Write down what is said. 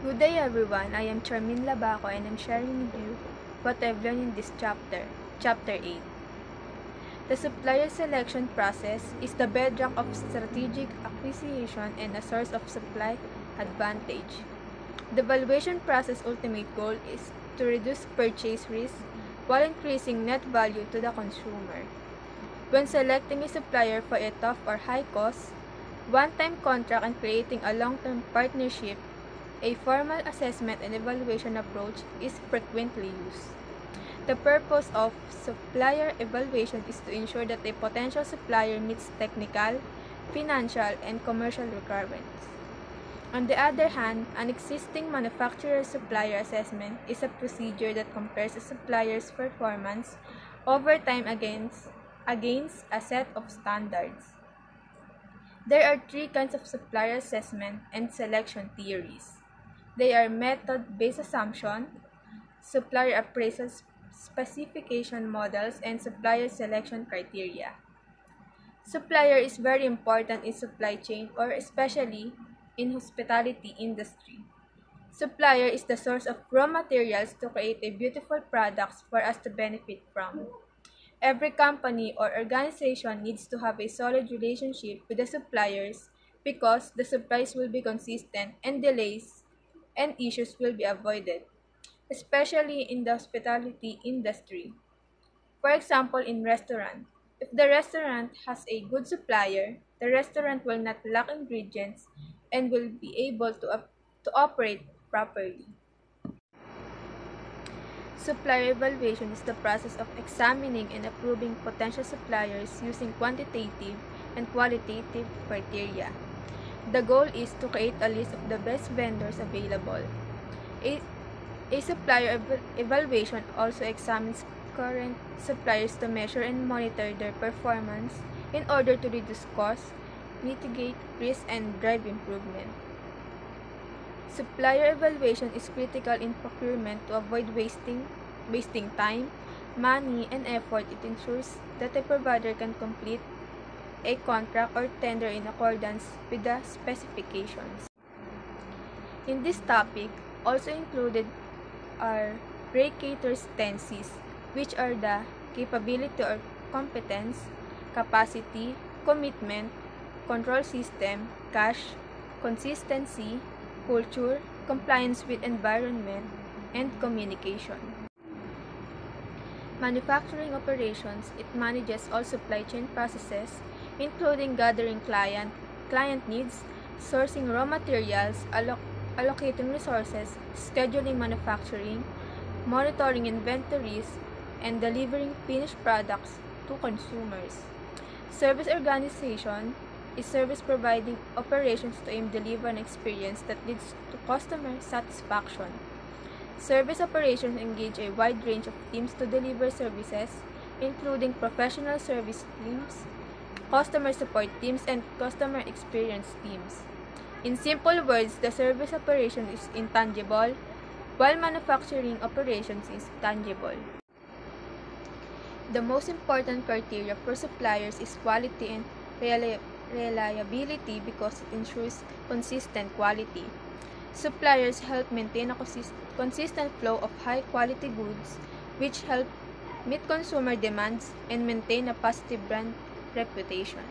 Good day everyone, I am Charmin Labaco and I'm sharing with you what I've learned in this chapter, Chapter 8. The supplier selection process is the bedrock of strategic acquisition and a source of supply advantage. The valuation process' ultimate goal is to reduce purchase risk while increasing net value to the consumer. When selecting a supplier for a tough or high cost, one-time contract and creating a long-term partnership, a formal assessment and evaluation approach is frequently used. The purpose of supplier evaluation is to ensure that a potential supplier meets technical, financial, and commercial requirements. On the other hand, an existing manufacturer-supplier assessment is a procedure that compares a supplier's performance over time against a set of standards. There are three kinds of supplier assessment and selection theories. They are method-based assumption, supplier appraisal specification models, and supplier selection criteria. Supplier is very important in supply chain or especially in hospitality industry. Supplier is the source of raw materials to create a beautiful products for us to benefit from. Every company or organization needs to have a solid relationship with the suppliers because the supplies will be consistent and delays and issues will be avoided, especially in the hospitality industry. For example, in restaurant, if the restaurant has a good supplier, the restaurant will not lack ingredients and will be able to operate properly. Supplier evaluation is the process of examining and approving potential suppliers using quantitative and qualitative criteria. The goal is to create a list of the best vendors available. A supplier evaluation also examines current suppliers to measure and monitor their performance in order to reduce costs, mitigate risk, and drive improvement. Supplier evaluation is critical in procurement to avoid wasting time, money, and effort. It ensures that a provider can complete a contract or tender in accordance with the specifications. In this topic, also included are Bracketer's tenses, which are the capability or competence, capacity, commitment, control system, cash, consistency, culture, compliance with environment, and communication. Manufacturing operations, it manages all supply chain processes, including gathering client needs, sourcing raw materials, allocating resources, scheduling manufacturing, monitoring inventories, and delivering finished products to consumers. Service organization is service providing operations to aim deliver an experience that leads to customer satisfaction. Service operations engage a wide range of teams to deliver services, including professional service teams, customer support teams, and customer experience teams. In simple words, the service operation is intangible, while manufacturing operations is tangible. The most important criteria for suppliers is quality and reliability because it ensures consistent quality. Suppliers help maintain a consistent flow of high-quality goods, which help meet consumer demands and maintain a positive brand reputation.